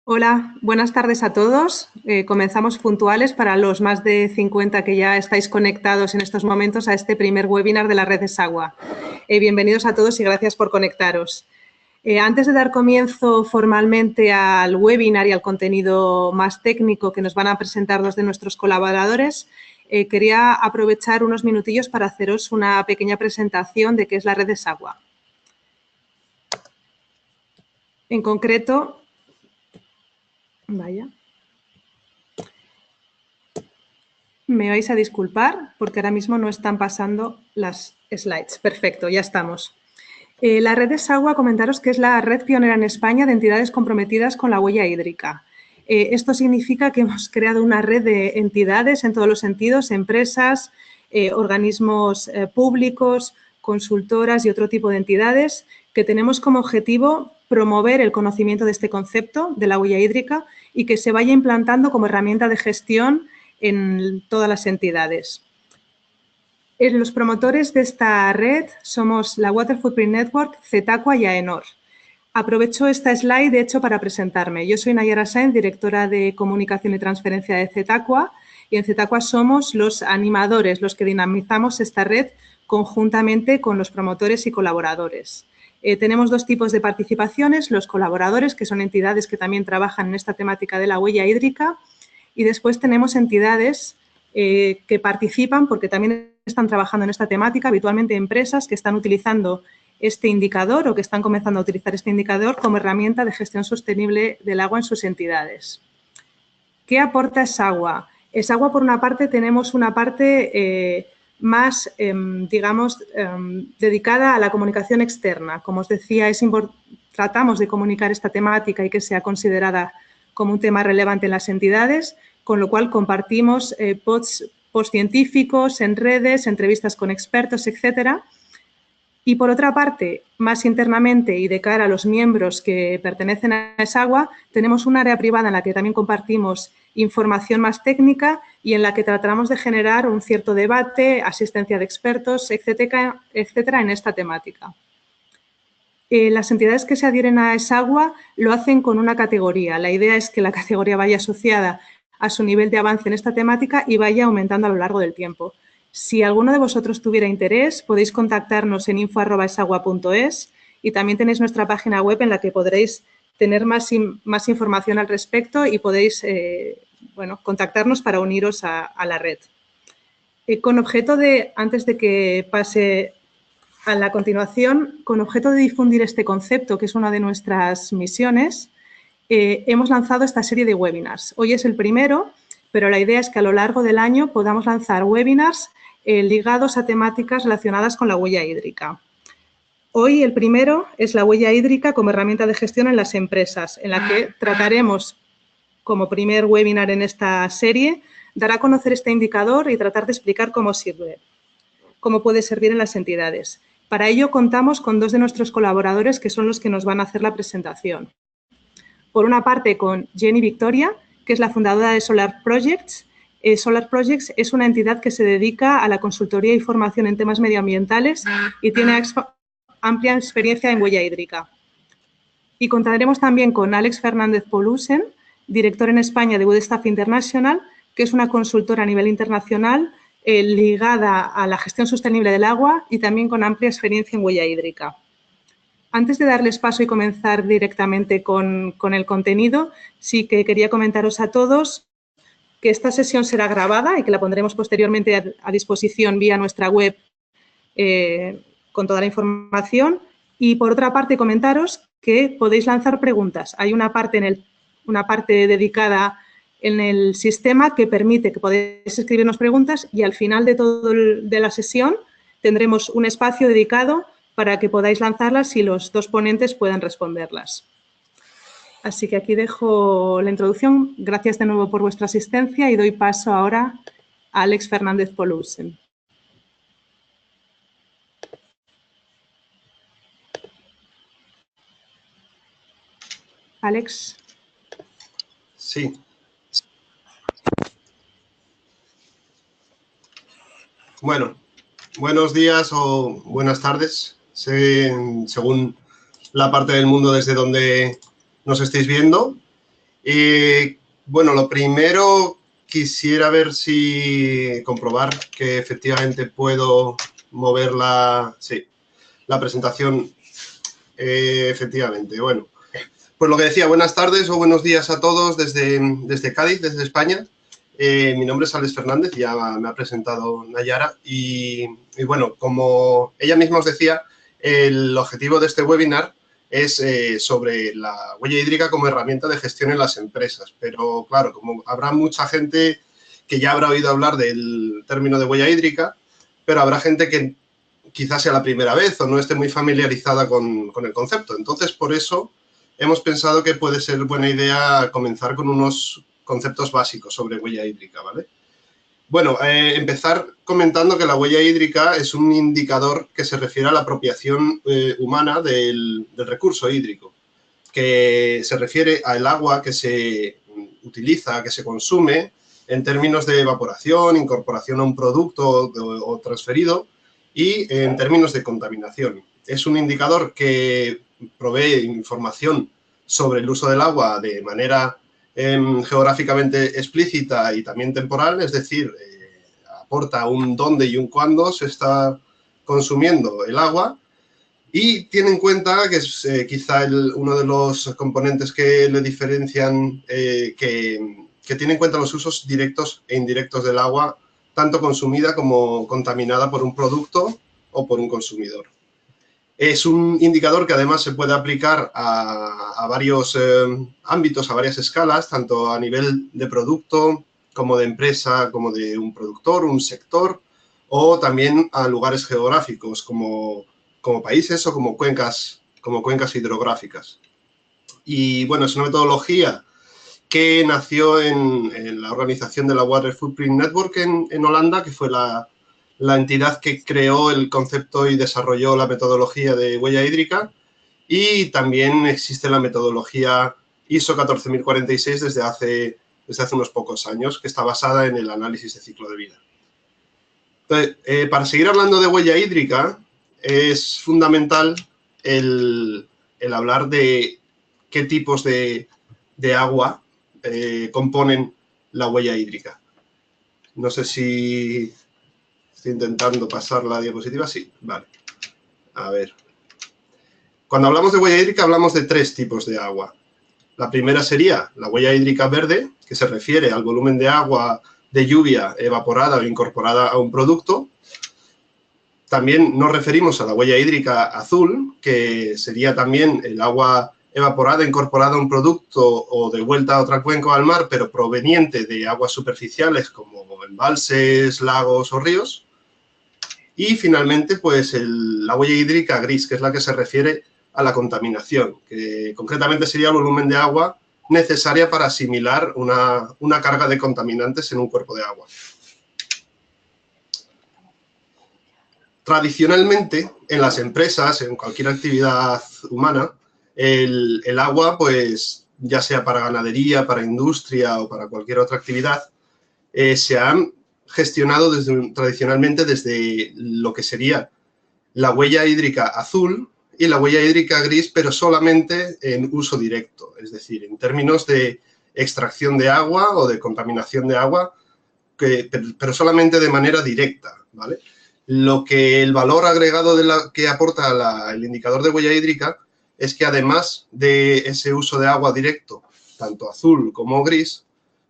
Hola, buenas tardes a todos. Comenzamos puntuales para los más de 50 que ya estáis conectados en estos momentos a este primer webinar de la red de SAGWA. Bienvenidos a todos y gracias por conectaros. Antes de dar comienzo formalmente al webinar y al contenido más técnico que nos van a presentar dos de nuestros colaboradores, quería aprovechar unos minutillos para haceros una pequeña presentación de qué es la red de SAGWA. En concreto, me vais a disculpar porque ahora mismo no están pasando las slides. Perfecto, ya estamos. La red de SAGWA, comentaros que es la red pionera en España de entidades comprometidas con la huella hídrica. Esto significa que hemos creado una red de entidades en todos los sentidos, empresas, organismos públicos, consultoras y otro tipo de entidades que tenemos como objetivo promover el conocimiento de este concepto de la huella hídrica y que se vaya implantando como herramienta de gestión en todas las entidades. Los promotores de esta red somos la Water Footprint Network, CETACWA y AENOR. Aprovecho esta slide, de hecho, para presentarme. Yo soy Nayara Sainz, directora de Comunicación y Transferencia de CETACWA, y en CETACWA somos los animadores, los que dinamizamos esta red conjuntamente con los promotores y colaboradores. Tenemos dos tipos de participaciones, los colaboradores, que son entidades que también trabajan en esta temática de la huella hídrica, y después tenemos entidades que participan porque también están trabajando en esta temática, habitualmente empresas que están utilizando este indicador o que están comenzando a utilizar este indicador como herramienta de gestión sostenible del agua en sus entidades. ¿Qué aporta SAGWA? SAGWA, por una parte, tenemos una parte más, digamos, dedicada a la comunicación externa. Como os decía, tratamos de comunicar esta temática y que sea considerada como un tema relevante en las entidades, con lo cual compartimos posts científicos en redes, entrevistas con expertos, etcétera. Y, por otra parte, más internamente y de cara a los miembros que pertenecen a SAGWA, tenemos un área privada en la que también compartimos información más técnica y en la que tratamos de generar un cierto debate, asistencia de expertos, etcétera, etcétera, en esta temática. Las entidades que se adhieren a SAGWA lo hacen con una categoría. La idea es que la categoría vaya asociada a su nivel de avance en esta temática y vaya aumentando a lo largo del tiempo. Si alguno de vosotros tuviera interés, podéis contactarnos en info@sagwa.es y también tenéis nuestra página web en la que podréis tener más información al respecto y podéis contactarnos para uniros a la red. Con objeto de, antes de que pase a la continuación, con objeto de difundir este concepto, que es una de nuestras misiones, hemos lanzado esta serie de webinars. Hoy es el primero, pero la idea es que a lo largo del año podamos lanzar webinars ligados a temáticas relacionadas con la huella hídrica. Hoy el primero es la huella hídrica como herramienta de gestión en las empresas, en la que trataremos, como primer webinar en esta serie, dar a conocer este indicador y tratar de explicar cómo sirve, cómo puede servir en las entidades. Para ello contamos con dos de nuestros colaboradores que son los que nos van a hacer la presentación. Por una parte, con Jenny Victoria, que es la fundadora de Solar Projects. Solar Projects es una entidad que se dedica a la consultoría y formación en temas medioambientales y tiene amplia experiencia en huella hídrica. Y contaremos también con Alex Fernández Polusen, director en España de Woodstaff International, que es una consultora a nivel internacional ligada a la gestión sostenible del agua y también con amplia experiencia en huella hídrica. Antes de darles paso y comenzar directamente con el contenido, sí que quería comentaros a todos que esta sesión será grabada y que la pondremos posteriormente a disposición vía nuestra web con toda la información. Y, por otra parte, comentaros que podéis lanzar preguntas. Hay una parte dedicada en el sistema que permite que podáis escribirnos preguntas y al final de la sesión tendremos un espacio dedicado para que podáis lanzarlas y los dos ponentes puedan responderlas. Así que aquí dejo la introducción. Gracias de nuevo por vuestra asistencia y doy paso ahora a Alex Fernández Polusen. Alex. Sí. Bueno, buenos días o buenas tardes, según la parte del mundo desde donde nos estéis viendo. Bueno, lo primero quisiera ver si comprobar que efectivamente puedo mover la presentación. Efectivamente, bueno. Pues lo que decía, buenas tardes o buenos días a todos desde Cádiz, desde España. Mi nombre es Alex Fernández, ya me ha presentado Nayara. Y bueno, como ella misma os decía, el objetivo de este webinar es sobre la huella hídrica como herramienta de gestión en las empresas. Pero claro, como habrá mucha gente que ya habrá oído hablar del término de huella hídrica, pero habrá gente que quizás sea la primera vez o no esté muy familiarizada con el concepto. Entonces, por eso hemos pensado que puede ser buena idea comenzar con unos conceptos básicos sobre huella hídrica, ¿vale? Bueno, empezar comentando que la huella hídrica es un indicador que se refiere a la apropiación humana del recurso hídrico, que se refiere al agua que se utiliza, que se consume en términos de evaporación, incorporación a un producto o transferido y en términos de contaminación. Es un indicador que provee información sobre el uso del agua de manera geográficamente explícita y también temporal, es decir, aporta un dónde y un cuándo se está consumiendo el agua y tiene en cuenta, que es quizá uno de los componentes que le diferencian, que tiene en cuenta los usos directos e indirectos del agua, tanto consumida como contaminada por un producto o por un consumidor. Es un indicador que además se puede aplicar a varios ámbitos, a varias escalas, tanto a nivel de producto como de empresa, como de un productor, un sector, o también a lugares geográficos como países o como cuencas hidrográficas. Y bueno, es una metodología que nació en la organización de la Water Footprint Network en Holanda, que fue la entidad que creó el concepto y desarrolló la metodología de huella hídrica, y también existe la metodología ISO 14046 desde hace unos pocos años, que está basada en el análisis de ciclo de vida. Entonces, para seguir hablando de huella hídrica, es fundamental el hablar de qué tipos de agua componen la huella hídrica. No sé si estoy intentando pasar la diapositiva. Sí, vale. A ver. Cuando hablamos de huella hídrica hablamos de tres tipos de agua. La primera sería la huella hídrica verde, que se refiere al volumen de agua de lluvia evaporada o incorporada a un producto. También nos referimos a la huella hídrica azul, que sería también el agua evaporada, incorporada a un producto o devuelta a otra cuenca o al mar, pero proveniente de aguas superficiales como embalses, lagos o ríos. Y finalmente, pues la huella hídrica gris, que es la que se refiere a la contaminación, que concretamente sería el volumen de agua necesaria para asimilar una carga de contaminantes en un cuerpo de agua. Tradicionalmente, en las empresas, en cualquier actividad humana, el agua, pues ya sea para ganadería, para industria o para cualquier otra actividad, se han gestionado tradicionalmente desde lo que sería la huella hídrica azul y la huella hídrica gris, pero solamente en uso directo, es decir, en términos de extracción de agua o de contaminación de agua, pero solamente de manera directa, ¿vale? Lo que el valor agregado que aporta el indicador de huella hídrica es que además de ese uso de agua directo, tanto azul como gris,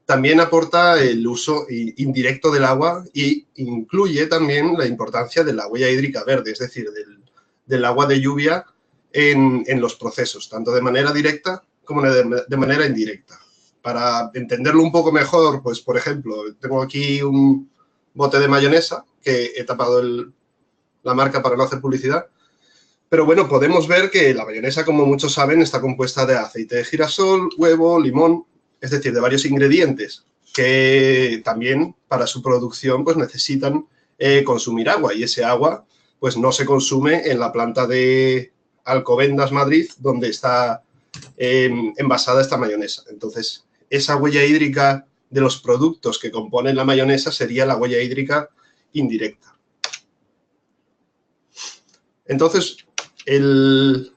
también aporta el uso indirecto del agua e incluye también la importancia de la huella hídrica verde, es decir, del agua de lluvia en los procesos, tanto de manera directa como de manera indirecta. Para entenderlo un poco mejor, pues, por ejemplo, tengo aquí un bote de mayonesa, que he tapado la marca para no hacer publicidad, pero bueno, podemos ver que la mayonesa, como muchos saben, está compuesta de aceite de girasol, huevo, limón, es decir, de varios ingredientes que también para su producción pues necesitan consumir agua, y ese agua pues no se consume en la planta de Alcobendas, Madrid, donde está envasada esta mayonesa. Entonces, esa huella hídrica de los productos que componen la mayonesa sería la huella hídrica indirecta. Entonces, el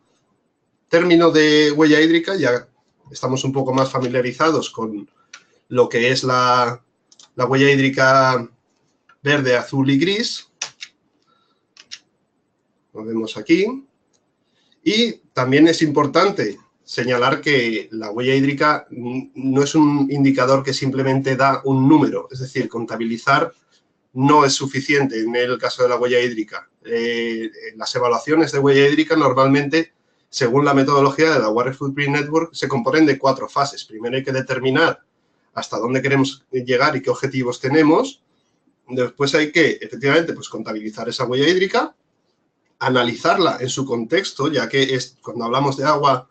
término de huella hídrica, ya estamos un poco más familiarizados con lo que es la huella hídrica verde, azul y gris. Lo vemos aquí. Y también es importante señalar que la huella hídrica no es un indicador que simplemente da un número, es decir, contabilizar no es suficiente en el caso de la huella hídrica. Las evaluaciones de huella hídrica normalmente, según la metodología de la Water Footprint Network, se componen de 4 fases. Primero hay que determinar hasta dónde queremos llegar y qué objetivos tenemos. Después hay que, efectivamente, pues contabilizar esa huella hídrica, analizarla en su contexto, ya que cuando hablamos de agua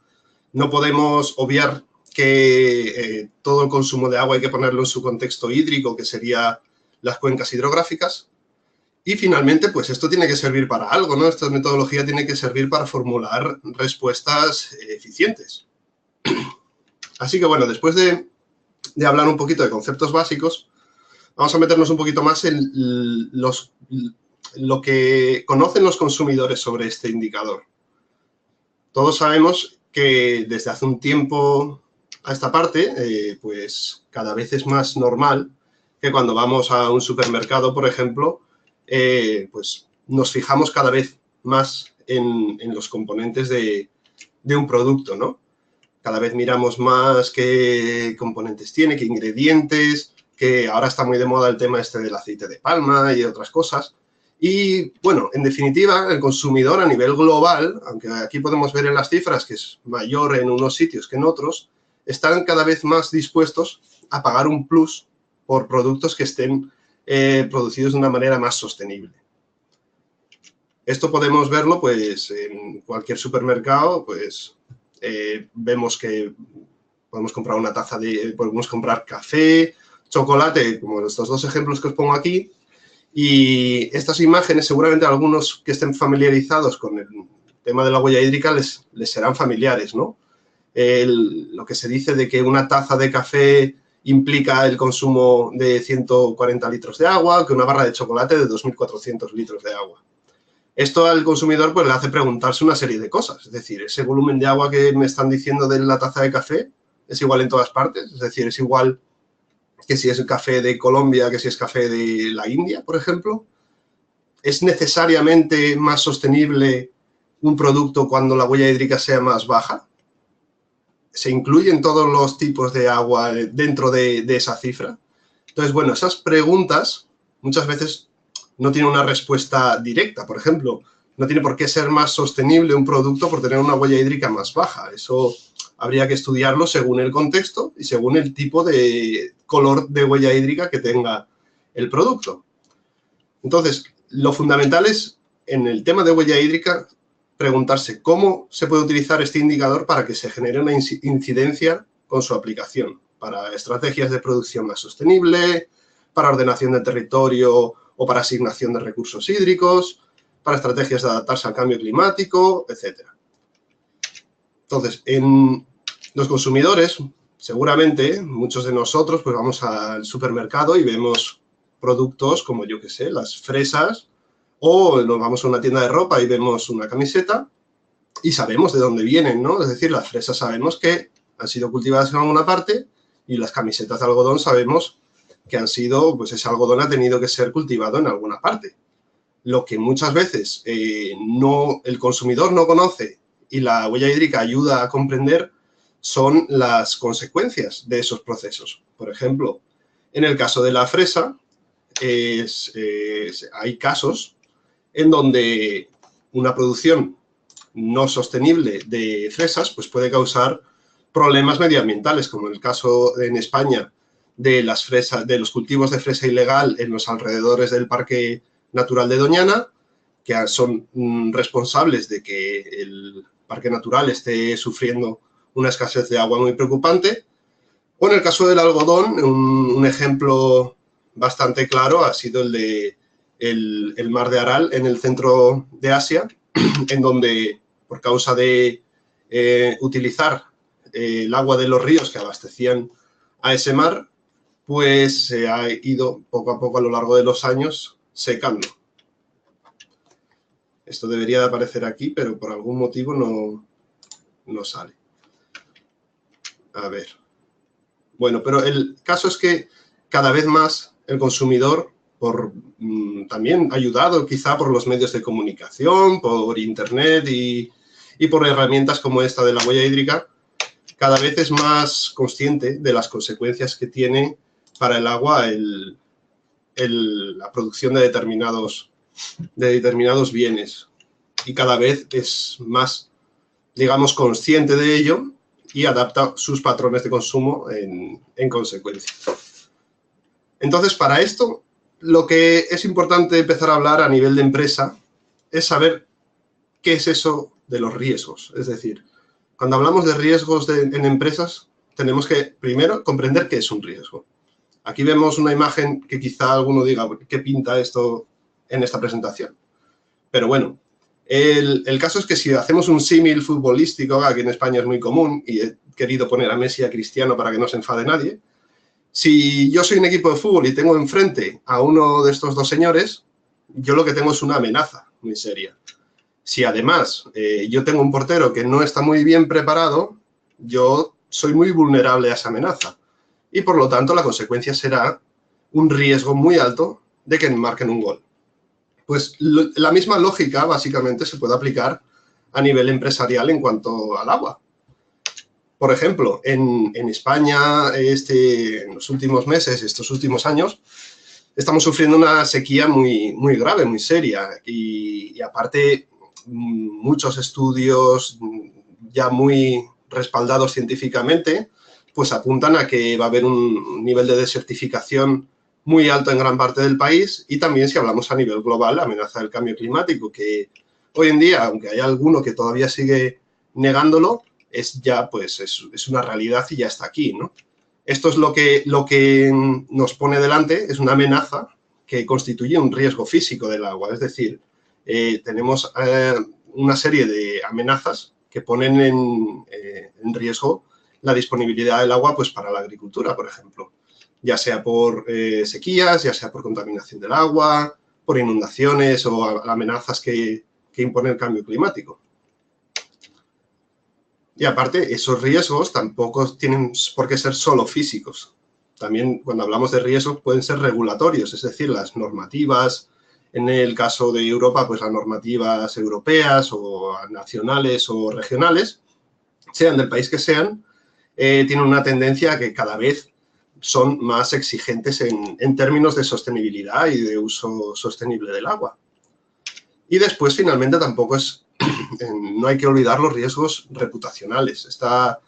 no podemos obviar que todo el consumo de agua hay que ponerlo en su contexto hídrico, que sería las cuencas hidrográficas. Y finalmente, pues esto tiene que servir para algo, ¿no? Esta metodología tiene que servir para formular respuestas eficientes. Así que, bueno, después de hablar un poquito de conceptos básicos, vamos a meternos un poquito más en lo que conocen los consumidores sobre este indicador. Todos sabemos que desde hace un tiempo a esta parte, pues cada vez es más normal que cuando vamos a un supermercado, por ejemplo, pues nos fijamos cada vez más en los componentes de un producto, ¿no? Cada vez miramos más qué componentes tiene, qué ingredientes, que ahora está muy de moda el tema este del aceite de palma y otras cosas. Y, bueno, en definitiva, el consumidor a nivel global, aunque aquí podemos ver en las cifras que es mayor en unos sitios que en otros, están cada vez más dispuestos a pagar un plus por productos que estén producidos de una manera más sostenible. Esto podemos verlo, pues, en cualquier supermercado, pues, vemos que podemos comprar una taza podemos comprar café, chocolate, como estos 2 ejemplos que os pongo aquí. Y estas imágenes, seguramente a algunos que estén familiarizados con el tema de la huella hídrica les serán familiares, ¿no? Lo que se dice de que una taza de café implica el consumo de 140 litros de agua, que una barra de chocolate de 2.400 litros de agua. Esto al consumidor pues le hace preguntarse una serie de cosas, es decir, ese volumen de agua que me están diciendo de la taza de café es igual en todas partes, es decir, es igual que si es el café de Colombia, que si es café de la India, por ejemplo. ¿Es necesariamente más sostenible un producto cuando la huella hídrica sea más baja? ¿Se incluyen todos los tipos de agua dentro de esa cifra? Entonces, bueno, esas preguntas muchas veces no tienen una respuesta directa. Por ejemplo, no tiene por qué ser más sostenible un producto por tener una huella hídrica más baja. Eso habría que estudiarlo según el contexto y según el tipo de color de huella hídrica que tenga el producto. Entonces, lo fundamental es, en el tema de huella hídrica, preguntarse cómo se puede utilizar este indicador para que se genere una incidencia con su aplicación, para estrategias de producción más sostenible, para ordenación del territorio o para asignación de recursos hídricos, para estrategias de adaptarse al cambio climático, etc. Entonces, en los consumidores, seguramente, muchos de nosotros pues vamos al supermercado y vemos productos como, yo qué sé, las fresas, o nos vamos a una tienda de ropa y vemos una camiseta y sabemos de dónde vienen, ¿no? Es decir, las fresas sabemos que han sido cultivadas en alguna parte y las camisetas de algodón sabemos que han sido, pues ese algodón ha tenido que ser cultivado en alguna parte. Lo que muchas veces el consumidor no conoce y la huella hídrica ayuda a comprender son las consecuencias de esos procesos. Por ejemplo, en el caso de la fresa, hay casos en donde una producción no sostenible de fresas pues puede causar problemas medioambientales, como en el caso en España de las fresas, de los cultivos de fresa ilegal en los alrededores del Parque Natural de Doñana, que son responsables de que el Parque Natural esté sufriendo una escasez de agua muy preocupante. O en el caso del algodón, un ejemplo bastante claro ha sido el de el mar de Aral en el centro de Asia, en donde por causa de utilizar el agua de los ríos que abastecían a ese mar, pues se ha ido poco a poco a lo largo de los años secando. Esto debería de aparecer aquí, pero por algún motivo no sale. A ver. Bueno, pero el caso es que cada vez más el consumidor, también ayudado quizá por los medios de comunicación, por Internet y por herramientas como esta de la huella hídrica, cada vez es más consciente de las consecuencias que tiene para el agua la producción de determinados bienes. Y cada vez es más, digamos, consciente de ello y adapta sus patrones de consumo en consecuencia. Entonces, para esto, lo que es importante empezar a hablar a nivel de empresa es saber qué es eso de los riesgos. Es decir, cuando hablamos de riesgos en empresas, tenemos que primero comprender qué es un riesgo. Aquí vemos una imagen que quizá alguno diga, ¿qué pinta esto en esta presentación? Pero bueno, el caso es que si hacemos un símil futbolístico, aquí en España es muy común, y he querido poner a Messi y a Cristiano para que no se enfade nadie, si yo soy un equipo de fútbol y tengo enfrente a uno de estos dos señores, yo lo que tengo es una amenaza muy seria. Si además yo tengo un portero que no está muy bien preparado, yo soy muy vulnerable a esa amenaza. Y por lo tanto la consecuencia será un riesgo muy alto de que me marquen un gol. Pues la misma lógica básicamente se puede aplicar a nivel empresarial en cuanto al agua. Por ejemplo, en España en los últimos meses, estos últimos años, estamos sufriendo una sequía muy grave, muy seria. Y aparte, muchos estudios ya muy respaldados científicamente, pues apuntan a que va a haber un nivel de desertificación muy alto en gran parte del país y también, si hablamos a nivel global, la amenaza del cambio climático, que hoy en día, aunque hay alguno que todavía sigue negándolo, es una realidad y ya está aquí, ¿no? Esto es lo que nos pone delante, es una amenaza que constituye un riesgo físico del agua. Es decir, tenemos una serie de amenazas que ponen en riesgo la disponibilidad del agua pues, para la agricultura, por ejemplo. Ya sea por sequías, ya sea por contaminación del agua, por inundaciones o amenazas que impone el cambio climático. Y aparte, esos riesgos tampoco tienen por qué ser solo físicos. También, cuando hablamos de riesgos, pueden ser regulatorios, es decir, las normativas, en el caso de Europa, pues las normativas europeas o nacionales o regionales, sean del país que sean, tienen una tendencia a que cada vez son más exigentes en términos de sostenibilidad y de uso sostenible del agua. Y después, finalmente, no hay que olvidar los riesgos reputacionales. Esta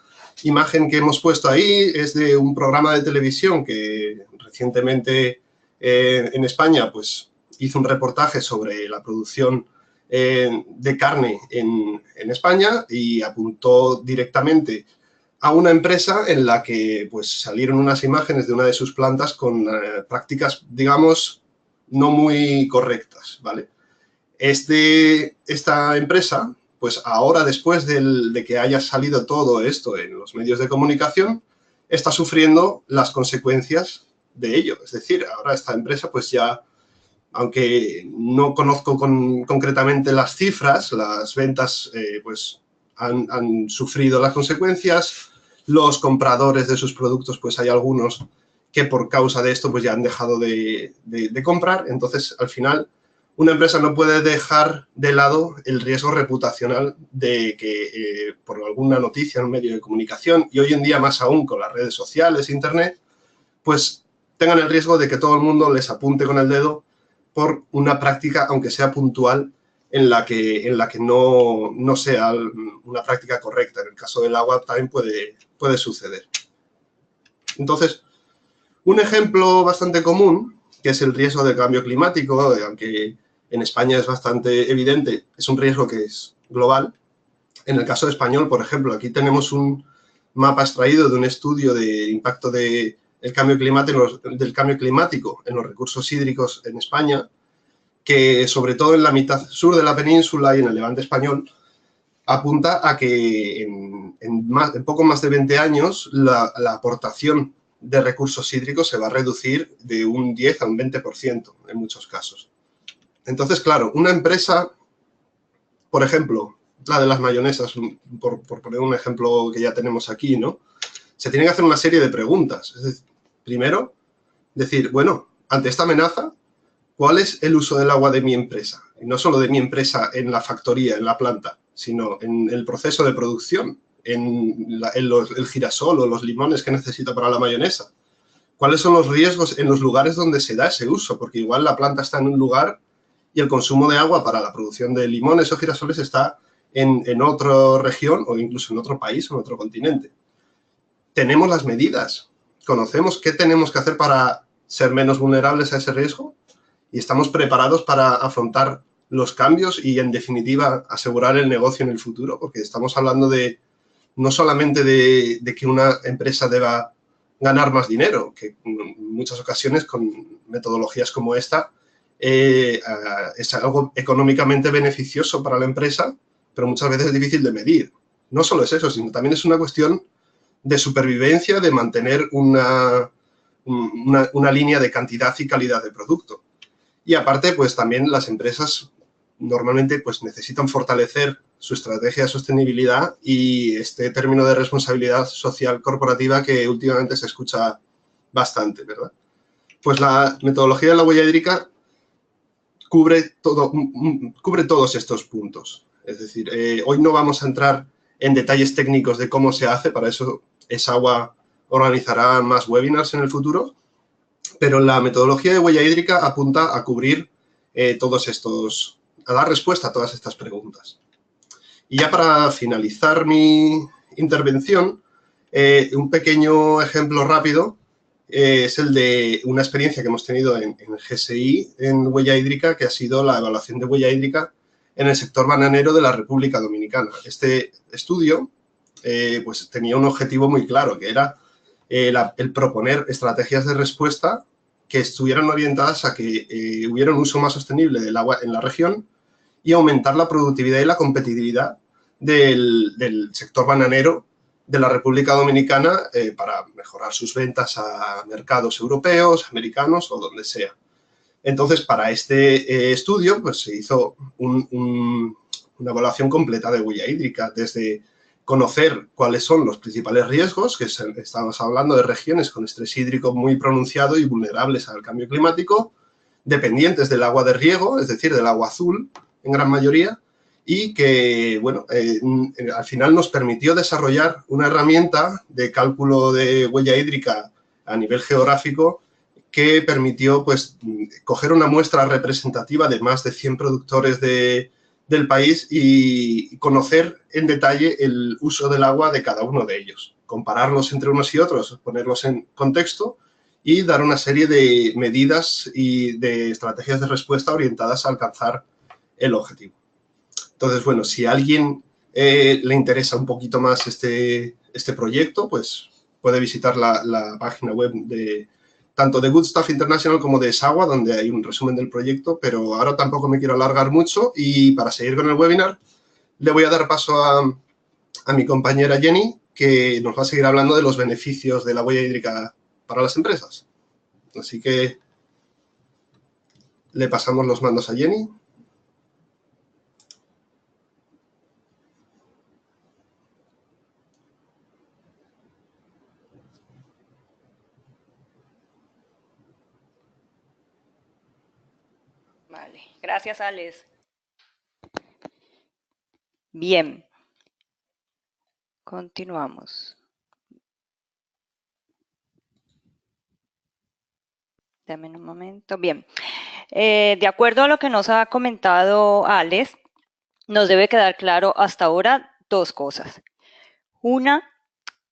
imagen que hemos puesto ahí es de un programa de televisión que recientemente en España pues, hizo un reportaje sobre la producción de carne en España y apuntó directamente a una empresa en la que pues, salieron unas imágenes de una de sus plantas con prácticas, digamos, no muy correctas, ¿vale? Esta empresa, pues ahora después de que haya salido todo esto en los medios de comunicación, está sufriendo las consecuencias de ello. Es decir, ahora esta empresa pues ya, aunque no conozco concretamente las cifras, las ventas pues han sufrido las consecuencias. Los compradores de sus productos, pues hay algunos que por causa de esto pues ya han dejado de comprar. Entonces, al final, una empresa no puede dejar de lado el riesgo reputacional de que por alguna noticia en un medio de comunicación, y hoy en día más aún con las redes sociales, Internet, pues tengan el riesgo de que todo el mundo les apunte con el dedo por una práctica, aunque sea puntual, en la que no sea una práctica correcta. En el caso del agua también puede suceder. Entonces, un ejemplo bastante común, que es el riesgo del cambio climático, aunque en España es bastante evidente, es un riesgo que es global. En el caso español, por ejemplo, aquí tenemos un mapa extraído de un estudio de impacto del cambio climático en los recursos hídricos en España, que sobre todo en la mitad sur de la península y en el levante español, apunta a que en poco más de 20 años la aportación de recursos hídricos se va a reducir de un 10 a un 20% en muchos casos. Entonces, claro, una empresa, por ejemplo, la de las mayonesas, por poner un ejemplo que ya tenemos aquí, ¿no? se tienen que hacer una serie de preguntas. Es decir, primero, decir, bueno, ante esta amenaza, ¿cuál es el uso del agua de mi empresa? Y no solo de mi empresa en la factoría, en la planta, sino en el proceso de producción, en el girasol o los limones que necesito para la mayonesa. ¿Cuáles son los riesgos en los lugares donde se da ese uso? Porque igual la planta está en un lugar y el consumo de agua para la producción de limones o girasoles está en otra región o incluso en otro país o en otro continente. Tenemos las medidas, conocemos qué tenemos que hacer para ser menos vulnerables a ese riesgo y estamos preparados para afrontar los cambios y, en definitiva, asegurar el negocio en el futuro, porque estamos hablando de no solamente de que una empresa deba ganar más dinero, que en muchas ocasiones con metodologías como esta es algo económicamente beneficioso para la empresa, pero muchas veces es difícil de medir. No solo es eso, sino también es una cuestión de supervivencia, de mantener una línea de cantidad y calidad de producto. Y aparte, pues también las empresas normalmente pues necesitan fortalecer su estrategia de sostenibilidad y este término de responsabilidad social corporativa que últimamente se escucha bastante, ¿verdad? Pues la metodología de la huella hídrica cubre todos estos puntos. Es decir, hoy no vamos a entrar en detalles técnicos de cómo se hace, para eso ESAWA organizará más webinars en el futuro, pero la metodología de huella hídrica apunta a cubrir a dar respuesta a todas estas preguntas. Y ya para finalizar mi intervención, un pequeño ejemplo rápido es el de una experiencia que hemos tenido en GSI, en huella hídrica, que ha sido la evaluación de huella hídrica en el sector bananero de la República Dominicana. Este estudio pues tenía un objetivo muy claro, que era el proponer estrategias de respuesta que estuvieran orientadas a que hubiera un uso más sostenible del agua en la región y aumentar la productividad y la competitividad del sector bananero de la República Dominicana para mejorar sus ventas a mercados europeos, americanos o donde sea. Entonces, para este estudio, pues se hizo una evaluación completa de huella hídrica, desde conocer cuáles son los principales riesgos, que estamos hablando de regiones con estrés hídrico muy pronunciado y vulnerables al cambio climático, dependientes del agua de riego, es decir, del agua azul, en gran mayoría, y que, bueno, al final nos permitió desarrollar una herramienta de cálculo de huella hídrica a nivel geográfico que permitió, pues, coger una muestra representativa de más de 100 productores del país y conocer en detalle el uso del agua de cada uno de ellos, compararlos entre unos y otros, ponerlos en contexto y dar una serie de medidas y de estrategias de respuesta orientadas a alcanzar el objetivo. Entonces, bueno, si a alguien le interesa un poquito más este proyecto, pues puede visitar la página web tanto de Good Stuff International como de ESAWA, donde hay un resumen del proyecto, pero ahora tampoco me quiero alargar mucho y para seguir con el webinar le voy a dar paso a mi compañera Jenny, que nos va a seguir hablando de los beneficios de la huella hídrica para las empresas. Así que le pasamos los mandos a Jenny. Vale, gracias, Alex. Bien, continuamos. Dame un momento. Bien, de acuerdo a lo que nos ha comentado Alex, nos debe quedar claro hasta ahora dos cosas. Una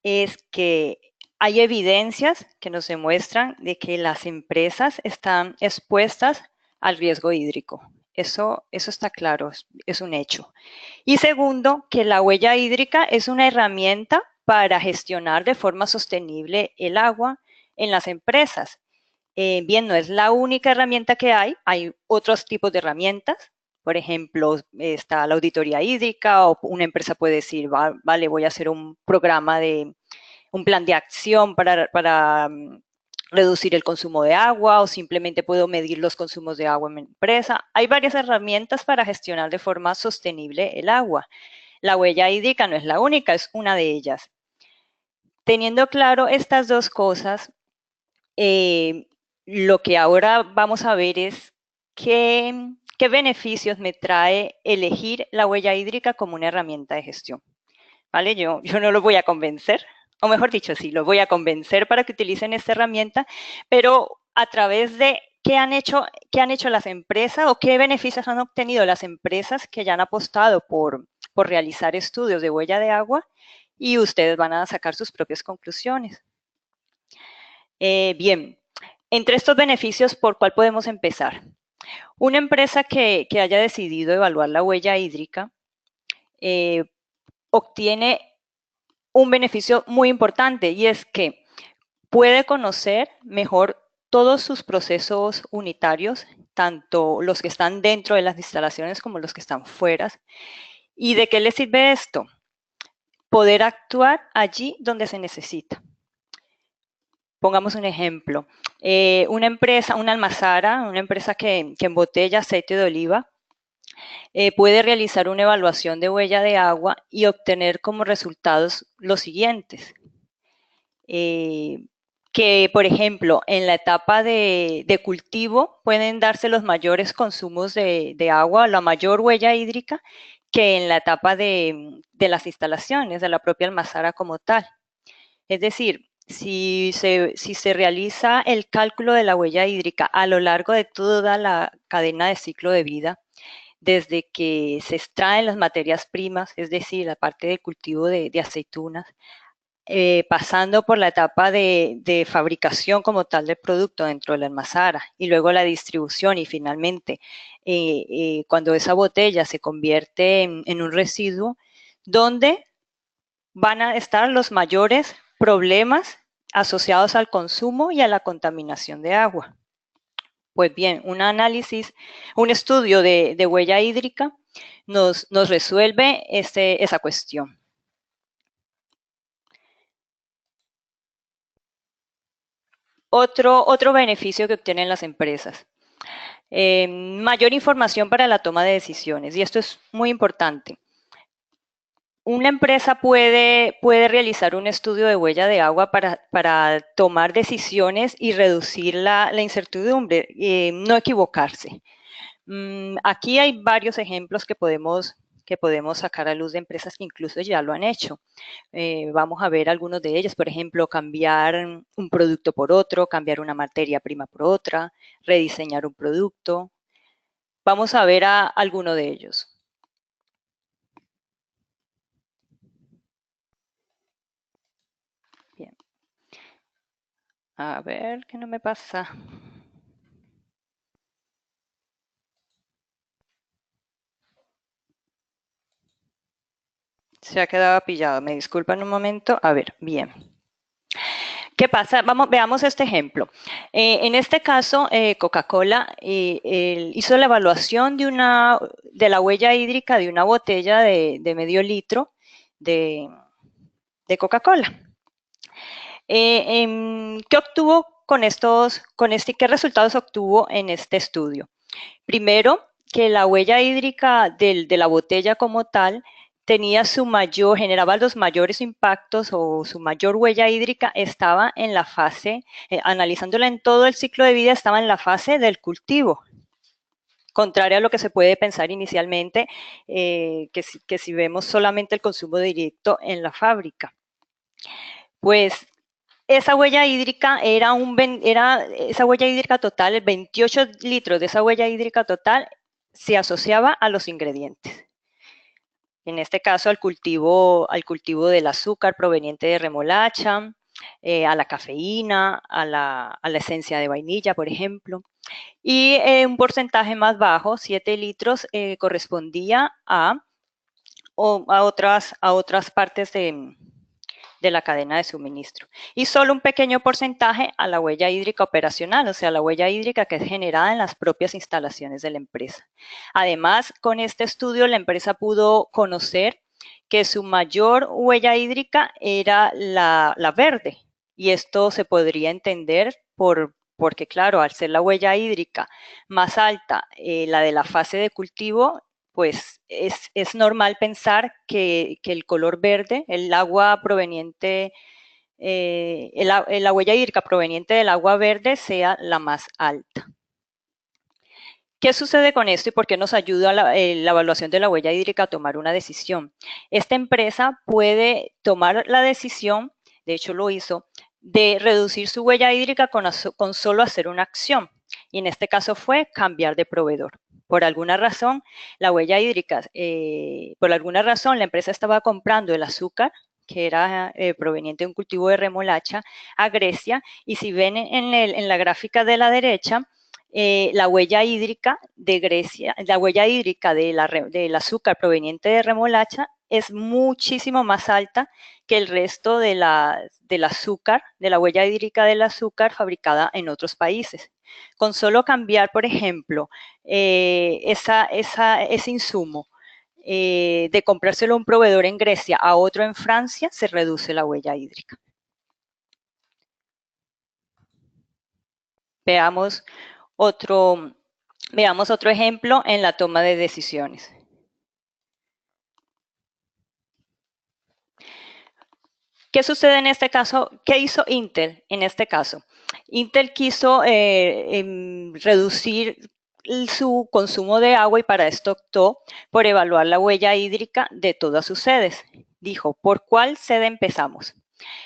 es que hay evidencias que nos demuestran de que las empresas están expuestas al riesgo hídrico. Eso está claro, es un hecho. Y segundo, que la huella hídrica es una herramienta para gestionar de forma sostenible el agua en las empresas. Bien, no es la única herramienta que hay otros tipos de herramientas. Por ejemplo, está la auditoría hídrica o una empresa puede decir, vale, voy a hacer un programa un plan de acción para reducir el consumo de agua o simplemente puedo medir los consumos de agua en mi empresa. Hay varias herramientas para gestionar de forma sostenible el agua. La huella hídrica no es la única, es una de ellas. Teniendo claro estas dos cosas, lo que ahora vamos a ver es qué beneficios me trae elegir la huella hídrica como una herramienta de gestión. ¿Vale? Yo no los voy a convencer, o mejor dicho, sí, los voy a convencer para que utilicen esta herramienta, pero a través de qué han hecho las empresas o qué beneficios han obtenido las empresas que ya han apostado por realizar estudios de huella de agua, y ustedes van a sacar sus propias conclusiones. Bien, entre estos beneficios, ¿por cuál podemos empezar? Una empresa que haya decidido evaluar la huella hídrica obtiene un beneficio muy importante, y es que puede conocer mejor todos sus procesos unitarios, tanto los que están dentro de las instalaciones como los que están fuera. ¿Y de qué le sirve esto? Poder actuar allí donde se necesita. Pongamos un ejemplo. Una empresa, una almazara, una empresa que embotella aceite de oliva, puede realizar una evaluación de huella de agua y obtener como resultados los siguientes. Que, por ejemplo, en la etapa de cultivo pueden darse los mayores consumos de agua, la mayor huella hídrica, que en la etapa de las instalaciones, de la propia almazara como tal. Es decir, si se realiza el cálculo de la huella hídrica a lo largo de toda la cadena de ciclo de vida, desde que se extraen las materias primas, es decir, la parte de cultivo de aceitunas, pasando por la etapa de fabricación como tal del producto dentro de la almazara, y luego la distribución, y finalmente cuando esa botella se convierte en un residuo, donde van a estar los mayores problemas asociados al consumo y a la contaminación de agua. Pues bien, un estudio de huella hídrica nos resuelve esa cuestión. Otro beneficio que obtienen las empresas. Mayor información para la toma de decisiones, y esto es muy importante. Una empresa puede realizar un estudio de huella de agua para tomar decisiones y reducir la incertidumbre, no equivocarse. Aquí hay varios ejemplos que podemos sacar a luz de empresas que incluso ya lo han hecho. Vamos a ver algunos de ellos, por ejemplo, cambiar un producto por otro, cambiar una materia prima por otra, rediseñar un producto. Vamos a ver a alguno de ellos. Bien. A ver, ¿qué no me pasa? Se ha quedado pillado, me disculpan un momento. A ver, bien. ¿Qué pasa? Veamos este ejemplo. En este caso, Coca-Cola hizo la evaluación de la huella hídrica de una botella de medio litro de Coca-Cola. ¿Qué obtuvo qué resultados obtuvo en este estudio? Primero, que la huella hídrica de la botella como tal generaba los mayores impactos, o su mayor huella hídrica estaba en la fase, analizándola en todo el ciclo de vida, estaba en la fase del cultivo. Contrario a lo que se puede pensar inicialmente, que si vemos solamente el consumo directo en la fábrica. Pues esa huella hídrica esa huella hídrica total, el 28 litros de esa huella hídrica total se asociaba a los ingredientes. En este caso al cultivo del azúcar proveniente de remolacha, a la cafeína, a la esencia de vainilla, por ejemplo. Y un porcentaje más bajo, 7 litros, correspondía a otras partes de la cadena de suministro. Y solo un pequeño porcentaje a la huella hídrica operacional, o sea, la huella hídrica que es generada en las propias instalaciones de la empresa. Además, con este estudio, la empresa pudo conocer que su mayor huella hídrica era la verde, y esto se podría entender porque, claro, al ser la huella hídrica más alta, la de la fase de cultivo, pues es normal pensar que el color verde, el agua proveniente la huella hídrica proveniente del agua verde sea la más alta. ¿Qué sucede con esto y por qué nos ayuda la evaluación de la huella hídrica a tomar una decisión? Esta empresa puede tomar la decisión, de hecho lo hizo, de reducir su huella hídrica con solo hacer una acción. Y en este caso fue cambiar de proveedor. Por alguna razón, la huella hídrica, por alguna razón la empresa estaba comprando el azúcar que era proveniente de un cultivo de remolacha, a Grecia. Y si ven en la gráfica de la derecha, la huella hídrica de Grecia, la huella hídrica del azúcar proveniente de remolacha es muchísimo más alta que el resto del azúcar, de la huella hídrica del azúcar fabricada en otros países. Con solo cambiar, por ejemplo, ese insumo de comprárselo a un proveedor en Grecia a otro en Francia, se reduce la huella hídrica. Veamos otro ejemplo en la toma de decisiones. ¿Qué sucede en este caso? ¿Qué hizo Intel en este caso? Intel quiso reducir su consumo de agua y para esto optó por evaluar la huella hídrica de todas sus sedes. Dijo, ¿por cuál sede empezamos?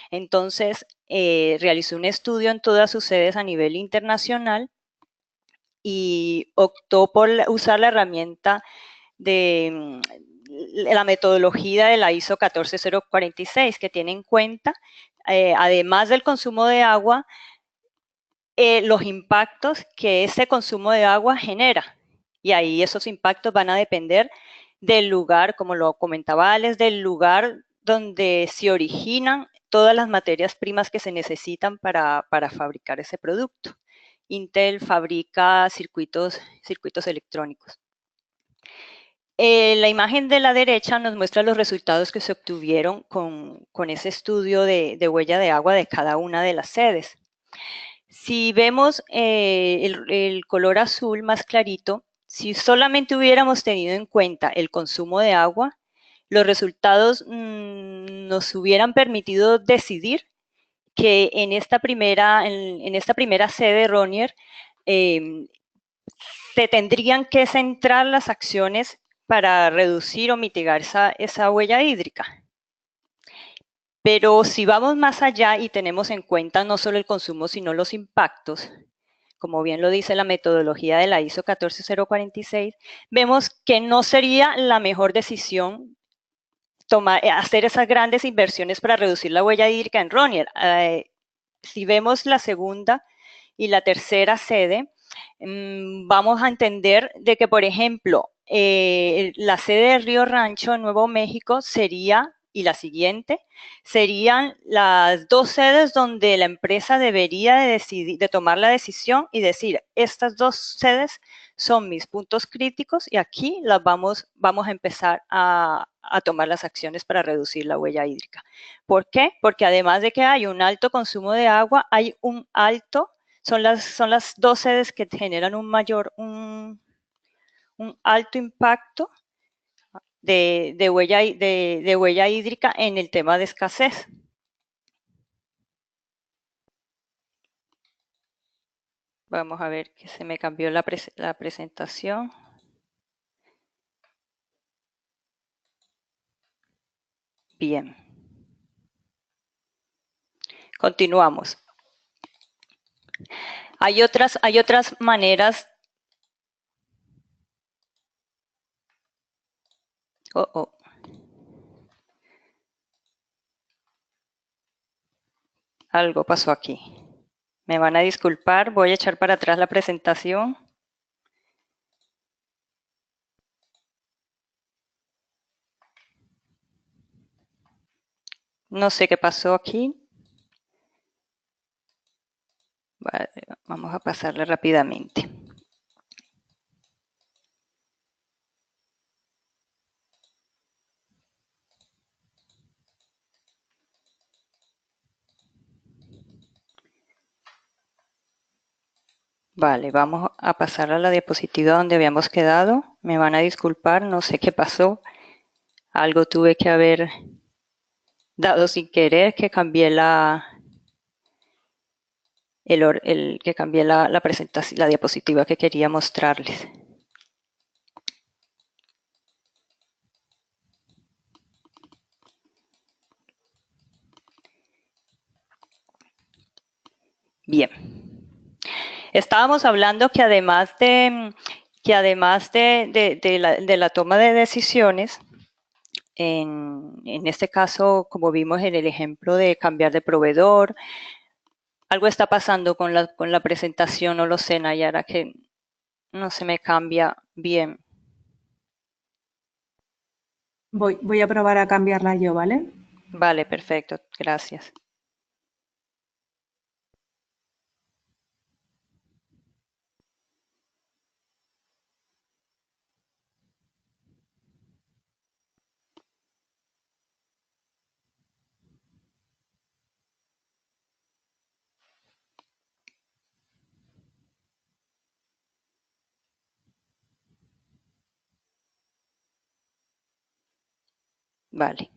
Entonces, realizó un estudio en todas sus sedes a nivel internacional y optó por usar la herramienta de la metodología de la ISO 14046, que tiene en cuenta, además del consumo de agua, los impactos que ese consumo de agua genera. Y ahí esos impactos van a depender del lugar, como lo comentaba Alex, del lugar donde se originan todas las materias primas que se necesitan para fabricar ese producto. Intel fabrica circuitos electrónicos. La imagen de la derecha nos muestra los resultados que se obtuvieron con ese estudio de huella de agua de cada una de las sedes. Si vemos el color azul más clarito, si solamente hubiéramos tenido en cuenta el consumo de agua, los resultados nos hubieran permitido decidir que en esta primera sede Ronier se tendrían que centrar las acciones para reducir o mitigar esa huella hídrica. Pero si vamos más allá y tenemos en cuenta no solo el consumo, sino los impactos, como bien lo dice la metodología de la ISO 14046, vemos que no sería la mejor decisión hacer esas grandes inversiones para reducir la huella hídrica en Ronier. Si vemos la segunda y la tercera sede, vamos a entender de que, por ejemplo, la sede de Río Rancho en Nuevo México sería, y la siguiente, serían las dos sedes donde la empresa debería de tomar la decisión y decir, estas dos sedes son mis puntos críticos y aquí vamos a empezar a tomar las acciones para reducir la huella hídrica. ¿Por qué? Porque además de que hay un alto consumo de agua, hay un alto, son las dos sedes que generan un alto impacto de huella hídrica en el tema de escasez. Vamos a ver que se me cambió la presentación. Bien. Continuamos. Hay otras maneras. Algo pasó aquí. Me van a disculpar, voy a echar para atrás la presentación. No sé qué pasó aquí. Vale, vamos a pasarle rápidamente. Vale, vamos a pasar a la diapositiva donde habíamos quedado. Me van a disculpar, no sé qué pasó. Algo tuve que haber dado sin querer, que cambié la que cambié la presentación, la diapositiva que quería mostrarles. Bien. Estábamos hablando que además de la toma de decisiones, en este caso, como vimos en el ejemplo de cambiar de proveedor, algo está pasando con la presentación, no lo sé, Nayara, que no se me cambia bien. Voy a probar a cambiarla yo, ¿vale? Vale, perfecto, gracias. Vale.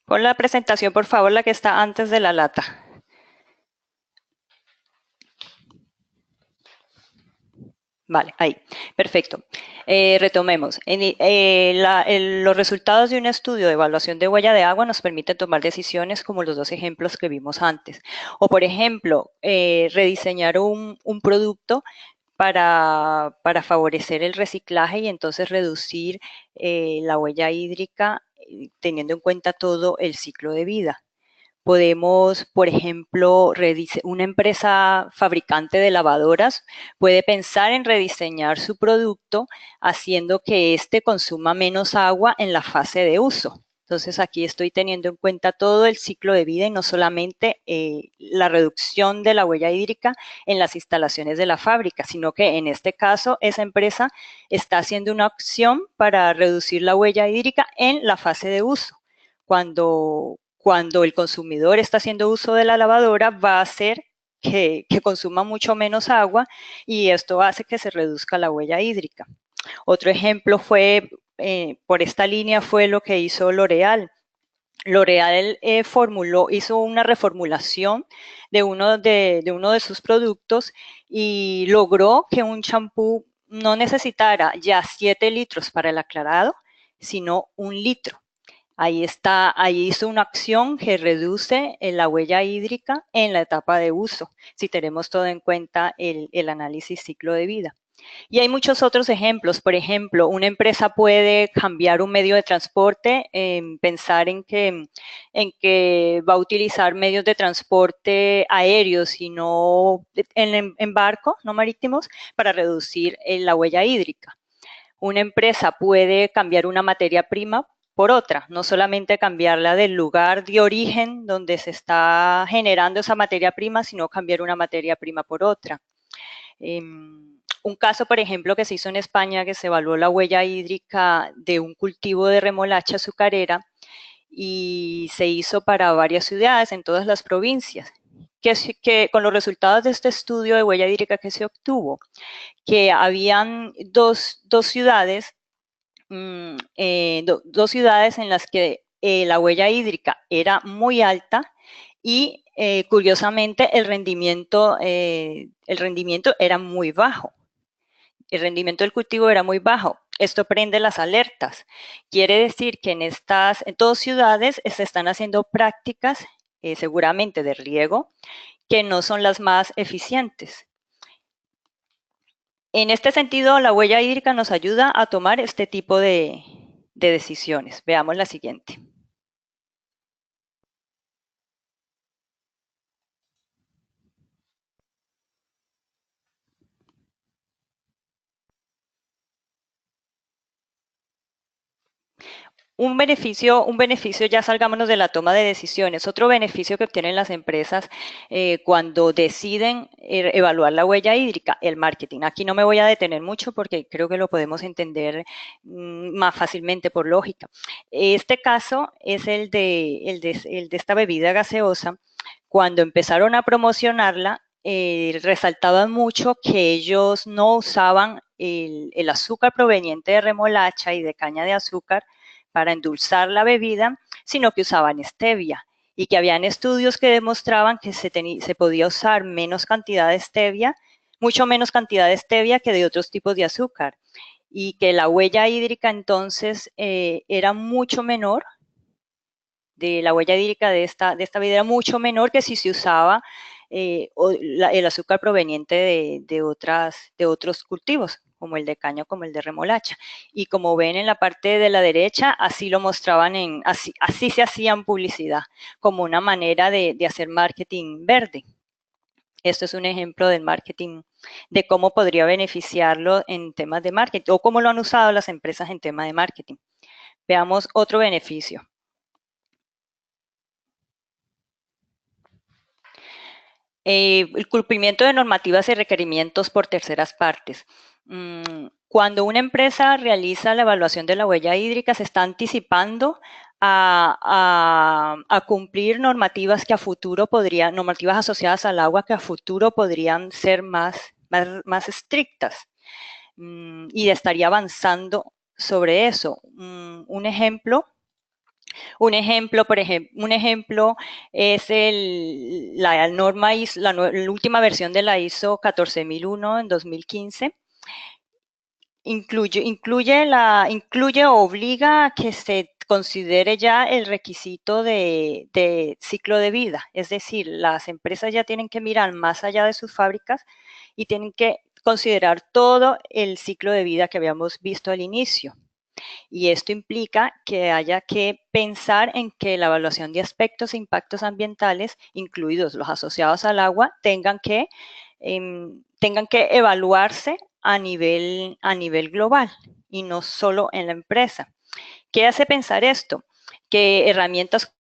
Pon la presentación, por favor, la que está antes de la lata. Vale, ahí, perfecto. Retomemos. Los resultados de un estudio de evaluación de huella de agua nos permiten tomar decisiones como los dos ejemplos que vimos antes. O, por ejemplo, rediseñar un producto para favorecer el reciclaje y entonces reducir la huella hídrica teniendo en cuenta todo el ciclo de vida. Podemos, por ejemplo, una empresa fabricante de lavadoras puede pensar en rediseñar su producto haciendo que éste consuma menos agua en la fase de uso. Entonces, aquí estoy teniendo en cuenta todo el ciclo de vida y no solamente la reducción de la huella hídrica en las instalaciones de la fábrica, sino que en este caso esa empresa está haciendo una opción para reducir la huella hídrica en la fase de uso. Cuando el consumidor está haciendo uso de la lavadora, va a hacer que consuma mucho menos agua y esto hace que se reduzca la huella hídrica. Otro ejemplo fue, por esta línea, fue lo que hizo L'Oreal. L'Oreal hizo una reformulación de uno de sus productos y logró que un champú no necesitara ya 7 litros para el aclarado, sino 1 litro. Ahí hizo una acción que reduce la huella hídrica en la etapa de uso, si tenemos todo en cuenta el análisis ciclo de vida. Y hay muchos otros ejemplos. Por ejemplo, una empresa puede cambiar un medio de transporte, pensar en que va a utilizar medios de transporte aéreos y no en barco, no marítimos, para reducir la huella hídrica. Una empresa puede cambiar una materia prima por otra, no solamente cambiarla del lugar de origen donde se está generando esa materia prima, sino cambiar una materia prima por otra. Un caso, por ejemplo, que se hizo en España, que se evaluó la huella hídrica de un cultivo de remolacha azucarera y se hizo para varias ciudades en todas las provincias. Que con los resultados de este estudio de huella hídrica que se obtuvo, que habían dos ciudades en las que la huella hídrica era muy alta y curiosamente el rendimiento era muy bajo. El rendimiento del cultivo era muy bajo. Esto prende las alertas. Quiere decir que en 2 ciudades se están haciendo prácticas seguramente de riego que no son las más eficientes. En este sentido, la huella hídrica nos ayuda a tomar este tipo de decisiones. Veamos la siguiente. Un beneficio, ya salgámonos de la toma de decisiones. Otro beneficio que obtienen las empresas cuando deciden evaluar la huella hídrica, el marketing. Aquí no me voy a detener mucho porque creo que lo podemos entender más fácilmente por lógica. Este caso es el de esta bebida gaseosa. Cuando empezaron a promocionarla, resaltaban mucho que ellos no usaban el azúcar proveniente de remolacha y de caña de azúcar para endulzar la bebida, sino que usaban stevia. y que habían estudios que demostraban que se podía usar menos cantidad de stevia, mucho menos cantidad de stevia que de otros tipos de azúcar, y que la huella hídrica entonces era mucho menor, de la huella hídrica de esta bebida era mucho menor que si se usaba el azúcar proveniente de otros cultivos, como el de caña, como el de remolacha. Y como ven en la parte de la derecha, así lo mostraban, así se hacían publicidad, como una manera de hacer marketing verde. Esto es un ejemplo del marketing, de cómo podría beneficiarlo en temas de marketing, o cómo lo han usado las empresas en temas de marketing. Veamos otro beneficio. El cumplimiento de normativas y requerimientos por terceras partes. Cuando una empresa realiza la evaluación de la huella hídrica, se está anticipando a cumplir normativas que a futuro podrían, normativas asociadas al agua que a futuro podrían ser más estrictas, y estaría avanzando sobre eso. Un ejemplo, es la norma ISO, la última versión de la ISO 14001 en 2015. Incluye o obliga a que se considere ya el requisito de ciclo de vida. Es decir, las empresas ya tienen que mirar más allá de sus fábricas y tienen que considerar todo el ciclo de vida que habíamos visto al inicio. Y esto implica que haya que pensar en que la evaluación de aspectos e impactos ambientales, incluidos los asociados al agua, tengan que evaluarse a nivel global y no solo en la empresa. ¿Qué hace pensar esto? Que herramientas